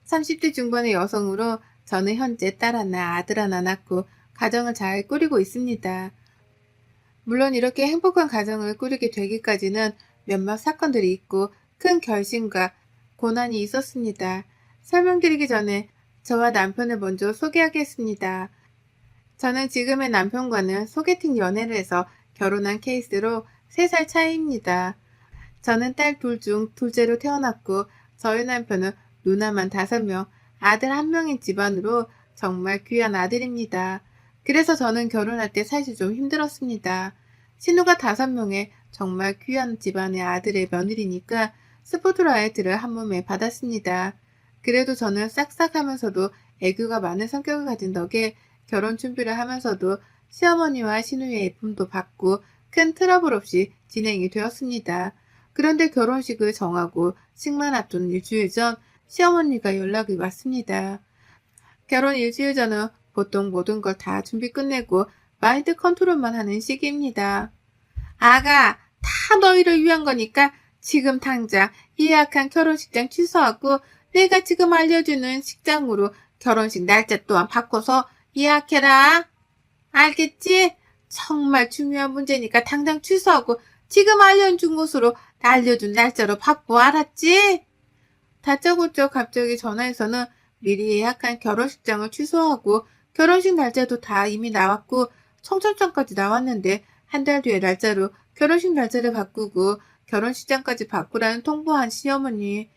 30대 중반의 여성으로 저는 현재 딸 하나, 아들 하나 낳고 가정을 잘 꾸리고 있습니다. 물론 이렇게 행복한 가정을 꾸리게 되기까지는 몇몇 사건들이 있고 큰 결심과 고난이 있었습니다. 설명드리기 전에 저와 남편을 먼저 소개하겠습니다. 저는 지금의 남편과는 소개팅 연애를 해서 결혼한 케이스로 3살 차이입니다. 저는 딸 둘 중 둘째로 태어났고 저희 남편은 누나만 5명, 아들 1명인 집안으로 정말 귀한 아들입니다. 그래서 저는 결혼할 때 사실 좀 힘들었습니다. 신우가 5명의 정말 귀한 집안의 아들의 며느리니까 스포트라이트를 한 몸에 받았습니다. 그래도 저는 싹싹하면서도 애교가 많은 성격을 가진 덕에 결혼 준비를 하면서도 시어머니와 신우의 예쁨도 받고 큰 트러블 없이 진행이 되었습니다. 그런데 결혼식을 정하고 식만 앞둔 일주일 전 시어머니가 연락이 왔습니다. 결혼 일주일 전은 보통 모든 걸 다 준비 끝내고 마인드 컨트롤만 하는 시기입니다. 아가, 다 너희를 위한 거니까 지금 당장 예약한 결혼식장 취소하고 내가 지금 알려주는 식장으로 결혼식 날짜 또한 바꿔서 예약해라. 알겠지? 정말 중요한 문제니까 당장 취소하고 지금 알려준 곳으로 알려준 날짜로 바꿔. 알았지? 다짜고짜 갑자기 전화해서는 미리 예약한 결혼식장을 취소하고 결혼식 날짜도 다 이미 나왔고 청첩장까지 나왔는데 한 달 뒤에 날짜로 결혼식 날짜를 바꾸고 결혼식장까지 바꾸라는 통보한 시어머니.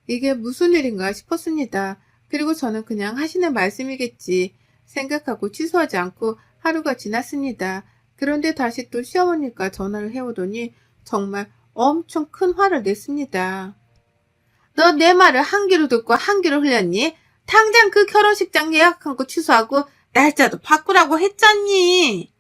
이게 무슨 일인가 싶었습니다. 그리고 저는 그냥 하시는 말씀이겠지 생각하고 취소하지 않고 하루가 지났습니다. 그런데 다시 또 시어머니가 전화를 해오더니 정말 엄청 큰 화를 냈습니다. 너 내 말을 한 귀로 듣고 한 귀로 흘렸니? 당장 그 결혼식장 예약한 거 취소하고 날짜도 바꾸라고 했잖니.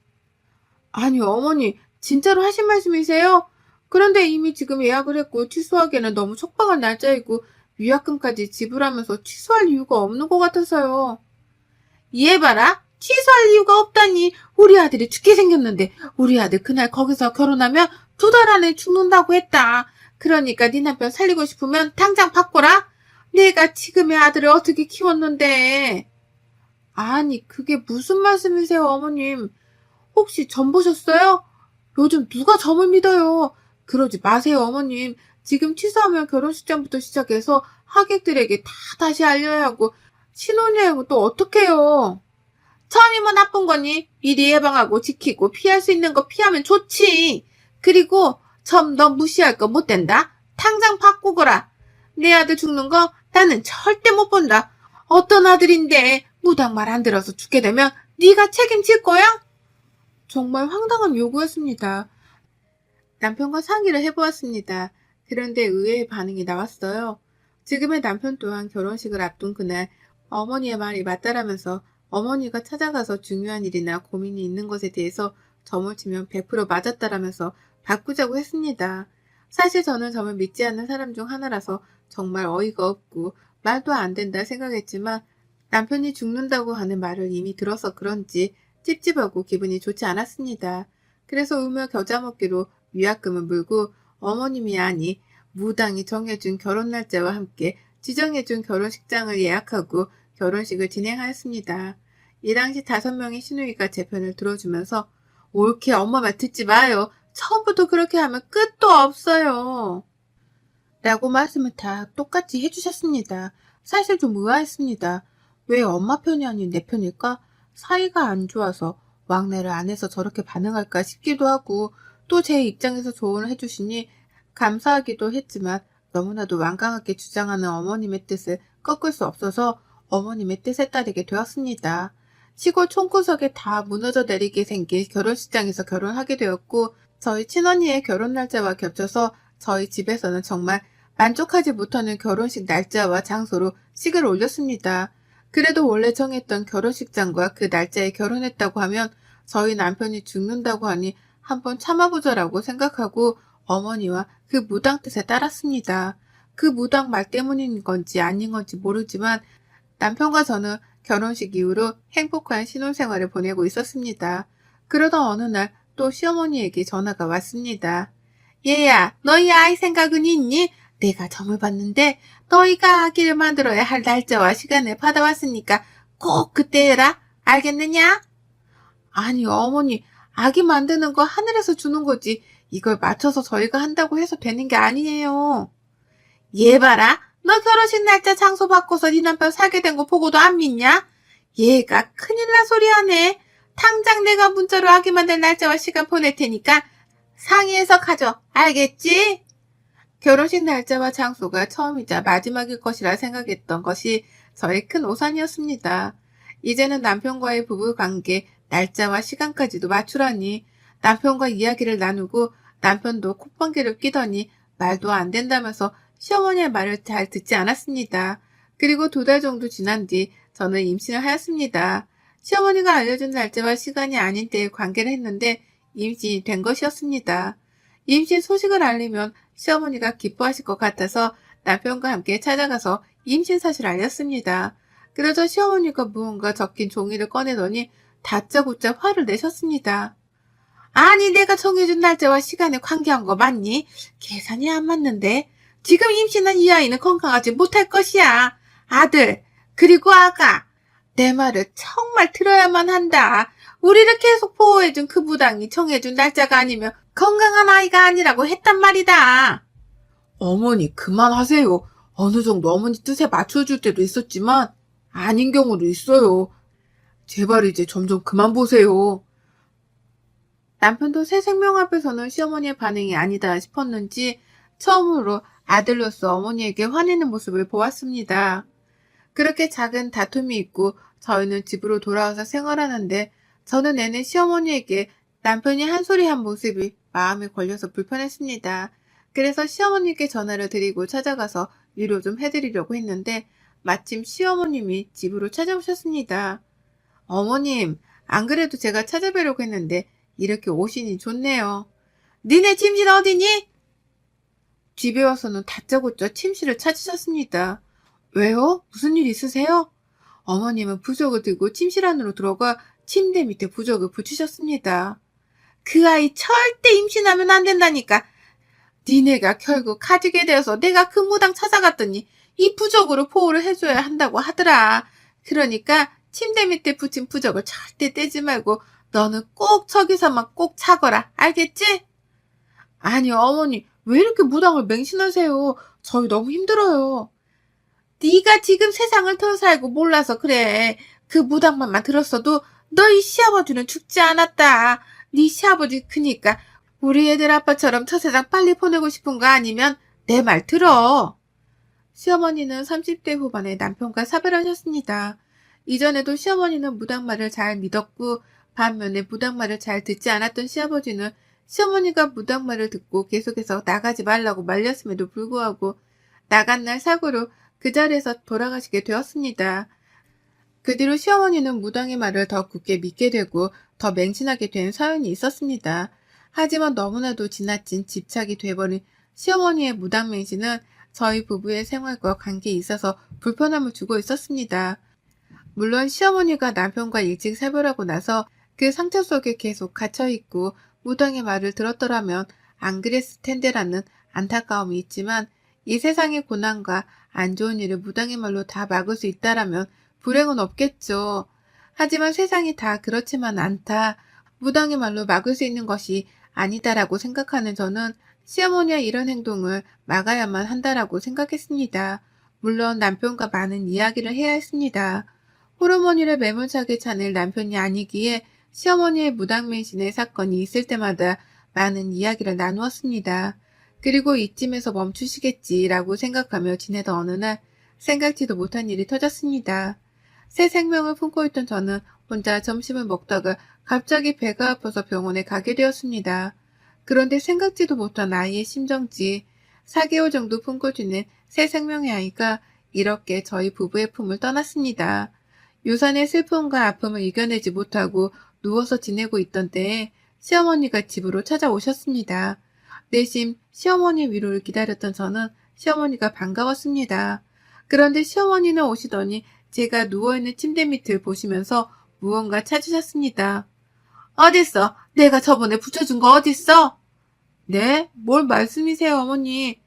아니 어머니 진짜로 하신 말씀이세요? 그런데 이미 지금 예약을 했고 취소하기에는 너무 촉박한 날짜이고 위약금까지 지불하면서 취소할 이유가 없는 것 같아서요. 얘 봐라. 취소할 이유가 없다니. 우리 아들이 죽게 생겼는데 우리 아들 그날 거기서 결혼하면 2달 안에 죽는다고 했다. 그러니까 네 남편 살리고 싶으면 당장 바꿔라. 내가 지금의 아들을 어떻게 키웠는데. 아니 그게 무슨 말씀이세요 어머님. 혹시 점 보셨어요? 요즘 누가 점을 믿어요. 그러지 마세요 어머님. 지금 취소하면 결혼식장부터 시작해서 하객들에게 다 다시 알려야 하고 신혼여행은 또 어떡해요. 점이면 나쁜 거니? 미리 예방하고 지키고 피할 수 있는 거 피하면 좋지. 그리고 점 너 무시할 거 못 된다. 당장 바꾸거라. 내 아들 죽는 거 나는 절대 못 본다. 어떤 아들인데 무당 말 안 들어서 죽게 되면 네가 책임질 거야? 정말 황당한 요구였습니다. 남편과 상의를 해보았습니다. 그런데 의외의 반응이 나왔어요. 지금의 남편 또한 결혼식을 앞둔 그날 어머니의 말이 맞다라면서 어머니가 찾아가서 중요한 일이나 고민이 있는 것에 대해서 점을 치면 100% 맞았다라면서 바꾸자고 했습니다. 사실 저는 점을 믿지 않는 사람 중 하나라서 정말 어이가 없고 말도 안 된다 생각했지만 남편이 죽는다고 하는 말을 이미 들어서 그런지 찝찝하고 기분이 좋지 않았습니다. 그래서 울며 겨자 먹기로 위약금을 물고 어머님이 아니 무당이 정해준 결혼 날짜와 함께 지정해준 결혼식장을 예약하고 결혼식을 진행하였습니다. 이 당시 5명의 시누이가 제 편을 들어주면서 옳게 엄마 말 듣지 마요. 처음부터 그렇게 하면 끝도 없어요. 라고 말씀을 다 똑같이 해주셨습니다. 사실 좀 의아했습니다. 왜 엄마 편이 아닌 내 편일까? 사이가 안 좋아서 왕래를 안 해서 저렇게 반응할까 싶기도 하고 또 제 입장에서 조언을 해주시니 감사하기도 했지만 너무나도 완강하게 주장하는 어머님의 뜻을 꺾을 수 없어서 어머님의 뜻에 따르게 되었습니다. 시골 촌구석에 다 무너져 내리게 생긴 결혼식장에서 결혼하게 되었고 저희 친언니의 결혼 날짜와 겹쳐서 저희 집에서는 정말 만족하지 못하는 결혼식 날짜와 장소로 식을 올렸습니다. 그래도 원래 정했던 결혼식장과 그 날짜에 결혼했다고 하면 저희 남편이 죽는다고 하니 한번 참아보자라고 생각하고 어머니와 그 무당 뜻에 따랐습니다. 그 무당 말 때문인 건지 아닌 건지 모르지만 남편과 저는 결혼식 이후로 행복한 신혼생활을 보내고 있었습니다. 그러던 어느 날 또 시어머니에게 전화가 왔습니다. 얘야, 너희 아이 생각은 있니? 내가 점을 봤는데 너희가 아기를 만들어야 할 날짜와 시간을 받아왔으니까 꼭 그때 해라. 알겠느냐? 아니, 어머니, 아기 만드는 거 하늘에서 주는 거지. 이걸 맞춰서 저희가 한다고 해서 되는 게 아니에요. 얘 봐라. 너 결혼식 날짜 장소 바꿔서 네 남편 사게 된 거 보고도 안 믿냐? 얘가 큰일 날 소리 하네. 당장 내가 문자로 아기 만들 날짜와 시간 보낼 테니까 상의해서 가져. 알겠지? 결혼식 날짜와 장소가 처음이자 마지막일 것이라 생각했던 것이 저의 큰 오산이었습니다. 이제는 남편과의 부부관계, 날짜와 시간까지도 맞추라니 남편과 이야기를 나누고 남편도 콧방귀를 뀌더니 말도 안 된다면서 시어머니의 말을 잘 듣지 않았습니다. 그리고 2달 정도 지난 뒤 저는 임신을 하였습니다. 시어머니가 알려준 날짜와 시간이 아닌 때에 관계를 했는데 임신이 된 것이었습니다. 임신 소식을 알리면 시어머니가 기뻐하실 것 같아서 남편과 함께 찾아가서 임신 사실을 알렸습니다. 그러자 시어머니가 무언가 적힌 종이를 꺼내더니 다짜고짜 화를 내셨습니다. 아니, 내가 정해준 날짜와 시간에 관계한 거 맞니? 계산이 안 맞는데. 지금 임신한 이 아이는 건강하지 못할 것이야. 아들, 그리고 아가. 내 말을 정말 들어야만 한다. 우리를 계속 보호해준 그 무당이 정해준 날짜가 아니면 건강한 아이가 아니라고 했단 말이다. 어머니, 그만하세요. 어느 정도 어머니 뜻에 맞춰줄 때도 있었지만 아닌 경우도 있어요. 제발 이제 점점 그만 보세요. 남편도 새 생명 앞에서는 시어머니의 반응이 아니다 싶었는지 처음으로 아들로서 어머니에게 화내는 모습을 보았습니다. 그렇게 작은 다툼이 있고 저희는 집으로 돌아와서 생활하는데 저는 내내 시어머니에게 남편이 한 소리 한 모습이 마음에 걸려서 불편했습니다. 그래서 시어머니께 전화를 드리고 찾아가서 위로 좀 해드리려고 했는데 마침 시어머님이 집으로 찾아오셨습니다. 어머님, 안 그래도 제가 찾아뵈려고 했는데 이렇게 오시니 좋네요. 니네 침실 어디니? 집에 와서는 다짜고짜 침실을 찾으셨습니다. 왜요? 무슨 일 있으세요? 어머님은 부적을 들고 침실 안으로 들어가 침대 밑에 부적을 붙이셨습니다. 그 아이 절대 임신하면 안 된다니까. 니네가 결국 가지게 되어서 내가 그 무당 찾아갔더니 이 부적으로 보호를 해줘야 한다고 하더라. 그러니까 침대 밑에 붙인 부적을 절대 떼지 말고 너는 꼭 저기서만 꼭 차거라. 알겠지? 아니, 어머니, 왜 이렇게 무당을 맹신하세요? 저희 너무 힘들어요. 네가 지금 세상을 더 살고 몰라서 그래. 그 무당말만 들었어도 너희 시아버지는 죽지 않았다. 네 시아버지 그니까 우리 애들 아빠처럼 저 세상 빨리 보내고 싶은 거 아니면 내 말 들어. 시어머니는 30대 후반에 남편과 사별하셨습니다. 이전에도 시어머니는 무당말을 잘 믿었고 반면에 무당말을 잘 듣지 않았던 시아버지는 시어머니가 무당말을 듣고 계속해서 나가지 말라고 말렸음에도 불구하고 나간 날 사고로 그 자리에서 돌아가시게 되었습니다. 그 뒤로 시어머니는 무당의 말을 더 굳게 믿게 되고 더 맹신하게 된 사연이 있었습니다. 하지만 너무나도 지나친 집착이 돼버린 시어머니의 무당 맹신은 저희 부부의 생활과 관계에 있어서 불편함을 주고 있었습니다. 물론 시어머니가 남편과 일찍 사별하고 나서 그 상처 속에 계속 갇혀있고 무당의 말을 들었더라면 안 그랬을 텐데라는 안타까움이 있지만 이 세상의 고난과 안 좋은 일을 무당의 말로 다 막을 수 있다라면 불행은 없겠죠. 하지만 세상이 다 그렇지만 않다. 무당의 말로 막을 수 있는 것이 아니다라고 생각하는 저는 시어머니의 이런 행동을 막아야만 한다라고 생각했습니다. 물론 남편과 많은 이야기를 해야 했습니다. 호르몬이를 매몰차게 차는 남편이 아니기에 시어머니의 무당맹신의 사건이 있을 때마다 많은 이야기를 나누었습니다. 그리고 이쯤에서 멈추시겠지라고 생각하며 지내던 어느 날 생각지도 못한 일이 터졌습니다. 새 생명을 품고 있던 저는 혼자 점심을 먹다가 갑자기 배가 아파서 병원에 가게 되었습니다. 그런데 생각지도 못한 아이의 심정지, 4개월 정도 품고 지낸 새 생명의 아이가 이렇게 저희 부부의 품을 떠났습니다. 유산의 슬픔과 아픔을 이겨내지 못하고 누워서 지내고 있던 때에 시어머니가 집으로 찾아오셨습니다. 내심 시어머니 위로를 기다렸던 저는 시어머니가 반가웠습니다. 그런데 시어머니는 오시더니 제가 누워있는 침대 밑을 보시면서 무언가 찾으셨습니다. 어딨어? 내가 저번에 붙여준 거 어딨어? 네? 뭘 말씀이세요, 어머니?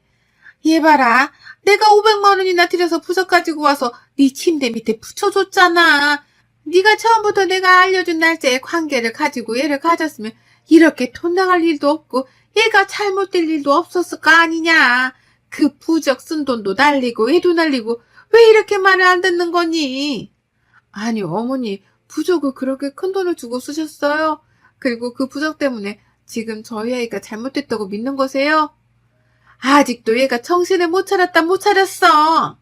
얘 봐라. 내가 500만 원이나 들여서 부적 가지고 와서 네 침대 밑에 붙여줬잖아. 네가 처음부터 내가 알려준 날짜에 관계를 가지고 얘를 가졌으면 이렇게 돈 나갈 일도 없고 얘가 잘못될 일도 없었을 거 아니냐. 그 부적 쓴 돈도 날리고 얘도 날리고 왜 이렇게 말을 안 듣는 거니? 아니 어머니 부적을 그렇게 큰 돈을 주고 쓰셨어요? 그리고 그 부적 때문에 지금 저희 아이가 잘못됐다고 믿는 거세요? 아직도 얘가 정신을 못 차렸다 못 차렸어.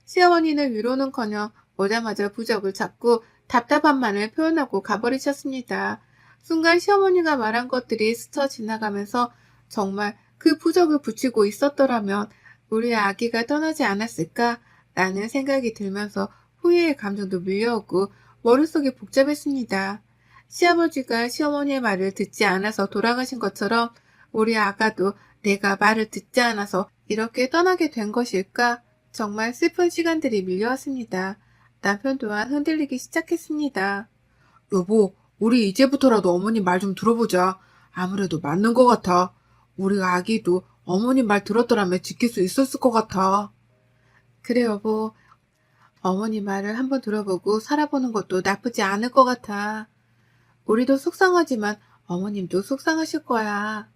시어머니는 위로는커녕 오자마자 부적을 잡고 답답함만을 표현하고 가버리셨습니다. 순간 시어머니가 말한 것들이 스쳐 지나가면서 정말 그 부적을 붙이고 있었더라면 우리 아기가 떠나지 않았을까? 라는 생각이 들면서 후회의 감정도 밀려오고 머릿속이 복잡했습니다. 시아버지가 시어머니의 말을 듣지 않아서 돌아가신 것처럼 우리 아가도 내가 말을 듣지 않아서 이렇게 떠나게 된 것일까? 정말 슬픈 시간들이 밀려왔습니다. 남편 또한 흔들리기 시작했습니다. 여보, 우리 이제부터라도 어머님 말 좀 들어보자. 아무래도 맞는 것 같아. 우리 아기도 어머님 말 들었더라면 지킬 수 있었을 것 같아. 그래 여보, 어머니 말을 한번 들어보고 살아보는 것도 나쁘지 않을 것 같아. 우리도 속상하지만 어머님도 속상하실 거야.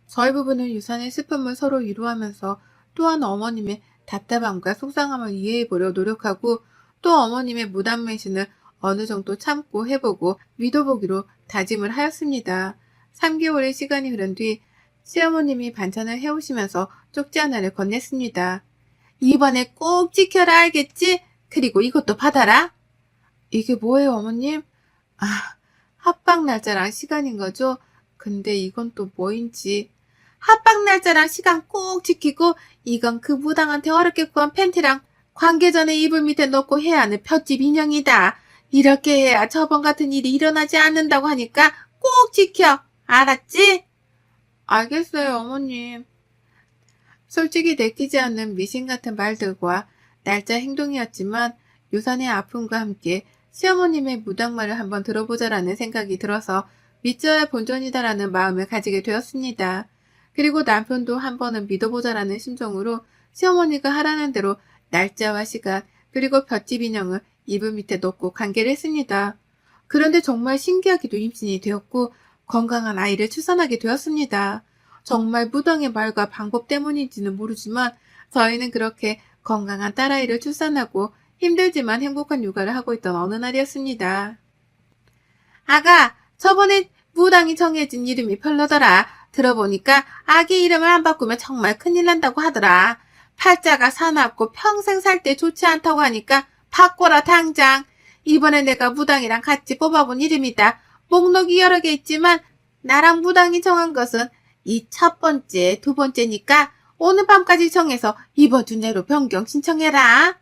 저희 부부는 유산의 슬픔을 서로 위로하면서 또한 어머님의 답답함과 속상함을 이해해보려 노력하고 또 어머님의 무단매신을 어느 정도 참고 해보고 믿어보기로 다짐을 하였습니다. 3개월의 시간이 흐른 뒤 시어머님이 반찬을 해오시면서 쪽지 하나를 건넸습니다. 이번에 꼭 지켜라 알겠지? 그리고 이것도 받아라. 이게 뭐예요 어머님? 아, 합방 날짜랑 시간인 거죠? 근데 이건 또 뭐인지. 합방 날짜랑 시간 꼭 지키고 이건 그 무당한테 어렵게 구한 팬티랑 관계 전에 이불 밑에 넣고 해야 하는 볏짚 인형이다. 이렇게 해야 저번 같은 일이 일어나지 않는다고 하니까 꼭 지켜. 알았지? 알겠어요 어머님. 솔직히 내키지 않는 미신 같은 말들과 날짜 행동이었지만 유산의 아픔과 함께 시어머님의 무당말을 한번 들어보자라는 생각이 들어서 믿져야 본전이다라는 마음을 가지게 되었습니다. 그리고 남편도 한 번은 믿어보자라는 심정으로 시어머니가 하라는 대로 날짜와 시간 그리고 볏짚 인형을 이불 밑에 넣고 관계를 했습니다. 그런데 정말 신기하게도 임신이 되었고 건강한 아이를 출산하게 되었습니다. 정말 무당의 말과 방법 때문인지는 모르지만 저희는 그렇게 건강한 딸아이를 출산하고 힘들지만 행복한 육아를 하고 있던 어느 날이었습니다. 아가, 저번에 무당이 정해진 이름이 별로더라. 들어보니까 아기 이름을 안 바꾸면 정말 큰일 난다고 하더라. 팔자가 사납고 평생 살 때 좋지 않다고 하니까 바꿔라 당장. 이번에 내가 무당이랑 같이 뽑아본 이름이다. 목록이 여러 개 있지만 나랑 무당이 정한 것은 이 첫 번째, 두 번째니까 오늘 밤까지 정해서 이번 주 내로 변경 신청해라.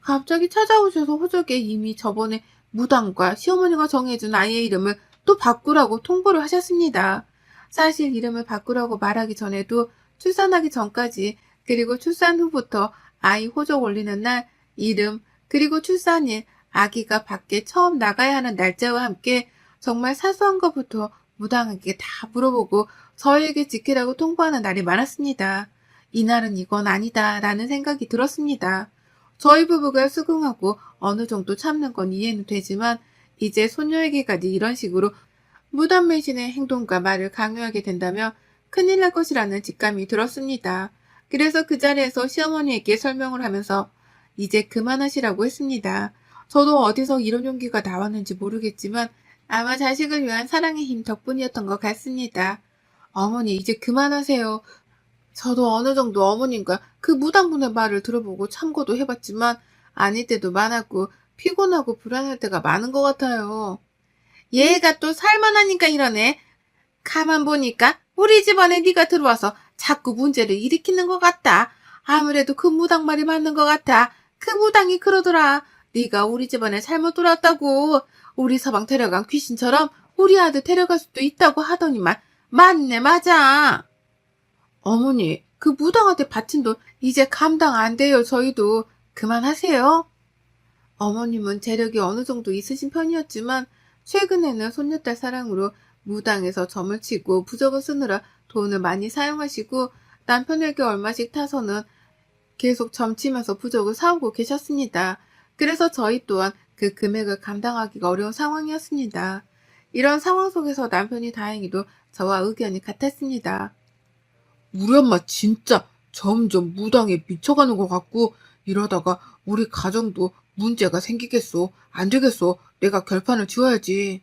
갑자기 찾아오셔서 호적에 이미 저번에 무당과 시어머니가 정해준 아이의 이름을 또 바꾸라고 통보를 하셨습니다. 사실 이름을 바꾸라고 말하기 전에도 출산하기 전까지 그리고 출산 후부터 아이 호적 올리는 날 이름 그리고 출산일 아기가 밖에 처음 나가야 하는 날짜와 함께 정말 사소한 것부터 무당에게 다 물어보고 저희에게 지키라고 통보하는 날이 많았습니다. 이날은 이건 아니다 라는 생각이 들었습니다. 저희 부부가 수긍하고 어느 정도 참는 건 이해는 되지만 이제 소녀에게까지 이런 식으로 무단매신의 행동과 말을 강요하게 된다면 큰일 날 것이라는 직감이 들었습니다. 그래서 그 자리에서 시어머니에게 설명을 하면서 이제 그만하시라고 했습니다. 저도 어디서 이런 용기가 나왔는지 모르겠지만 아마 자식을 위한 사랑의 힘 덕분이었던 것 같습니다. 어머니 이제 그만하세요. 저도 어느 정도 어머님과 그 무당분의 말을 들어보고 참고도 해봤지만 아닐 때도 많았고 피곤하고 불안할 때가 많은 것 같아요. 얘가 또 살만하니까 이러네. 가만 보니까 우리 집안에 네가 들어와서 자꾸 문제를 일으키는 것 같다. 아무래도 그 무당 말이 맞는 것 같아. 그 무당이 그러더라. 네가 우리 집안에 잘못 들어왔다고. 우리 서방 데려간 귀신처럼 우리 아들 데려갈 수도 있다고 하더니만 맞네 맞아. 어머니 그 무당한테 바친 돈 이제 감당 안 돼요. 저희도 그만하세요. 어머님은 재력이 어느 정도 있으신 편이었지만 최근에는 손녀딸 사랑으로 무당에서 점을 치고 부적을 쓰느라 돈을 많이 사용하시고 남편에게 얼마씩 타서는 계속 점치면서 부적을 사오고 계셨습니다. 그래서 저희 또한 그 금액을 감당하기가 어려운 상황이었습니다. 이런 상황 속에서 남편이 다행히도 저와 의견이 같았습니다. 우리 엄마 진짜 점점 무당에 미쳐가는 것 같고 이러다가 우리 가정도 문제가 생기겠어. 안 되겠어. 내가 결판을 지어야지.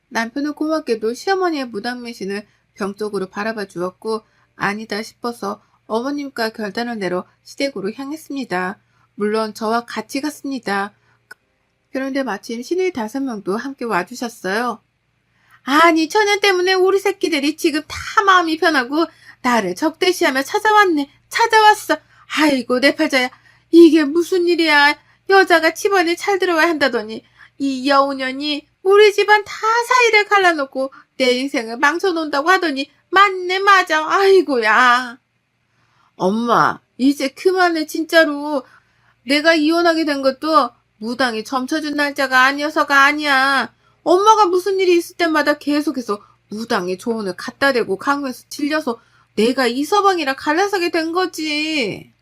남편은 고맙게도 시어머니의 무당매신을 병적으로 바라봐 주었고 아니다 싶어서 어머님과 결단을 내려 시댁으로 향했습니다. 물론 저와 같이 갔습니다. 그런데 마침 시누이 5명도 함께 와주셨어요. 아니 처녀 때문에 우리 새끼들이 지금 다 마음이 편하고 나를 적대시하며 찾아왔어. 아이고 내 팔자야. 이게 무슨 일이야. 여자가 집안에 잘 들어와야 한다더니 이 여우년이 우리 집안 다 사이를 갈라놓고 내 인생을 망쳐놓는다고 하더니 맞네 맞아. 아이고야. 엄마 이제 그만해 진짜로. 내가 이혼하게 된 것도 무당이 점쳐준 날짜가 아니어서가 아니야. 엄마가 무슨 일이 있을 때마다 계속해서 무당의 조언을 갖다 대고 강요해서 질려서 내가 이 서방이랑 갈라서게 된 거지.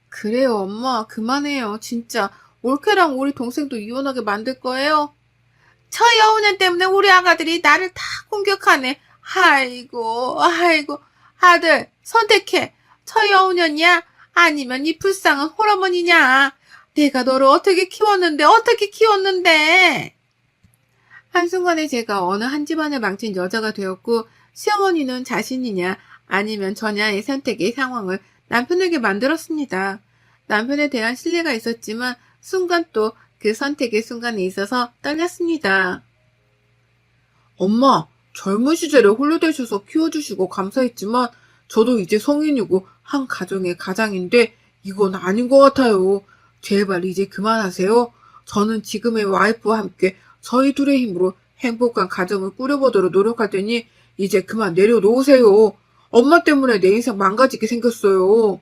그래요 엄마 그만해요. 진짜 올케랑 우리 동생도 이혼하게 만들 거예요? 저 여우년 때문에 우리 아가들이 나를 다 공격하네. 아이고 아들 선택해. 저 여우년이야? 아니면 이 불쌍한 홀어머니냐? 내가 너를 어떻게 키웠는데? 한순간에 제가 어느 한 집안을 망친 여자가 되었고 시어머니는 자신이냐 아니면 저냐의 선택의 상황을 남편에게 만들었습니다. 남편에 대한 신뢰가 있었지만 순간 또 그 선택의 순간에 있어서 떨렸습니다. 엄마, 젊은 시절에 홀로되셔서 키워주시고 감사했지만 저도 이제 성인이고 한 가정의 가장인데 이건 아닌 것 같아요. 제발 이제 그만하세요. 저는 지금의 와이프와 함께 저희 둘의 힘으로 행복한 가정을 꾸려보도록 노력할 테니 이제 그만 내려놓으세요. 엄마 때문에 내 인생 망가지게 생겼어요.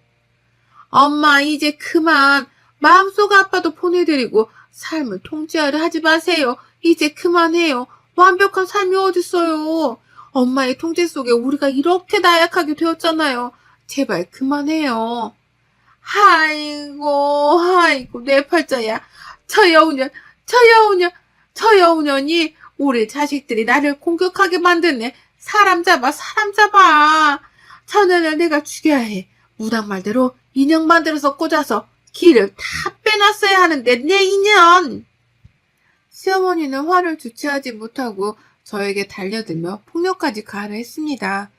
엄마 이제 그만. 마음속 아빠도 보내드리고 삶을 통제하려 하지 마세요. 이제 그만해요. 완벽한 삶이 어딨어요. 엄마의 통제 속에 우리가 이렇게 나약하게 되었잖아요. 제발 그만해요. 아이고 내 팔자야. 저 여우년이 우리 자식들이 나를 공격하게 만드네. 사람 잡아. 저년을 내가 죽여야 해. 무당 말대로 인형 만들어서 꽂아서 기를 다 빼놨어야 하는데 내 인연. 시어머니는 화를 주체하지 못하고 저에게 달려들며 폭력까지 가하했습니다.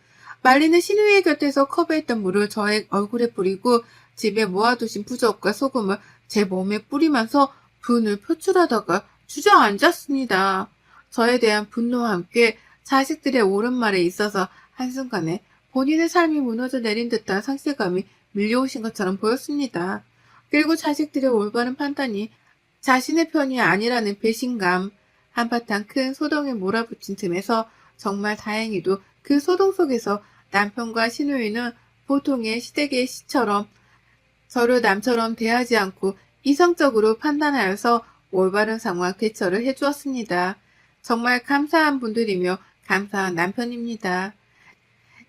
말리는 시누이의 곁에서 컵에 있던 물을 저의 얼굴에 뿌리고 집에 모아두신 부적과 소금을 제 몸에 뿌리면서 분을 표출하다가 주저앉았습니다. 저에 대한 분노와 함께 자식들의 옳은 말에 있어서 한순간에 본인의 삶이 무너져 내린 듯한 상실감이 밀려오신 것처럼 보였습니다. 그리고 자식들의 올바른 판단이 자신의 편이 아니라는 배신감, 한바탕 큰 소동에 몰아붙인 틈에서 정말 다행히도 그 소동 속에서 남편과 시누이는 보통의 시댁의 시처럼 저를 남처럼 대하지 않고 이성적으로 판단하여서 올바른 상황 대처를 해주었습니다. 정말 감사한 분들이며 감사한 남편입니다.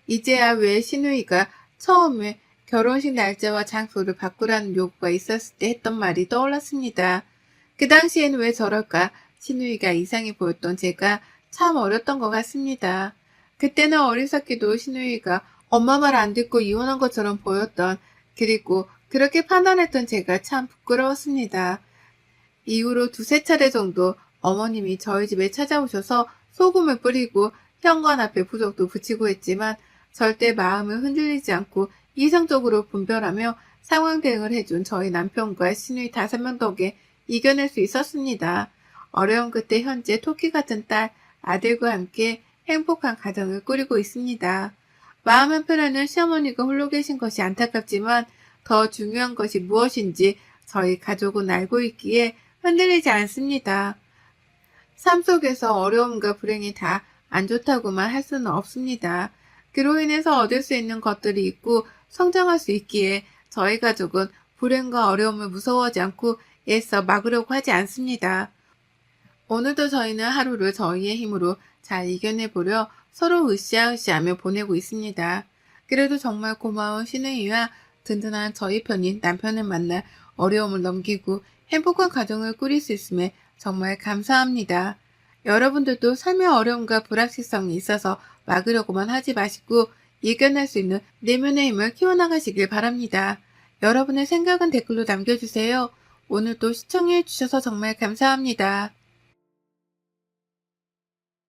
이제야 왜 시누이가 처음에 결혼식 날짜와 장소를 바꾸라는 요구가 있었을 때 했던 말이 떠올랐습니다. 그 당시에는 왜 저럴까 시누이가 이상해 보였던 제가 참 어렸던 것 같습니다. 그때는 어리석게도 시누이가 엄마 말 안 듣고 이혼한 것처럼 보였던 그리고 그렇게 판단했던 제가 참 부끄러웠습니다. 이후로 2~3차례 정도 어머님이 저희 집에 찾아오셔서 소금을 뿌리고 현관 앞에 부적도 붙이고 했지만 절대 마음을 흔들리지 않고 이성적으로 분별하며 상황 대응을 해준 저희 남편과 시누이 5명 덕에 이겨낼 수 있었습니다. 어려운 그때 현재 토끼 같은 딸, 아들과 함께 행복한 가정을 꾸리고 있습니다. 마음 한편에는 시어머니가 홀로 계신 것이 안타깝지만 더 중요한 것이 무엇인지 저희 가족은 알고 있기에 흔들리지 않습니다. 삶 속에서 어려움과 불행이 다 안 좋다고만 할 수는 없습니다. 그로 인해서 얻을 수 있는 것들이 있고 성장할 수 있기에 저희 가족은 불행과 어려움을 무서워하지 않고 애써 막으려고 하지 않습니다. 오늘도 저희는 하루를 저희의 힘으로 잘 이겨내보려 서로 으쌰으쌰하며 보내고 있습니다. 그래도 정말 고마운 시누이와 든든한 저희 편인 남편을 만나 어려움을 넘기고 행복한 가정을 꾸릴 수 있음에 정말 감사합니다. 여러분들도 삶의 어려움과 불확실성이 있어서 막으려고만 하지 마시고 이겨낼 수 있는 내면의 힘을 키워나가시길 바랍니다. 여러분의 생각은 댓글로 남겨주세요. 오늘도 시청해주셔서 정말 감사합니다.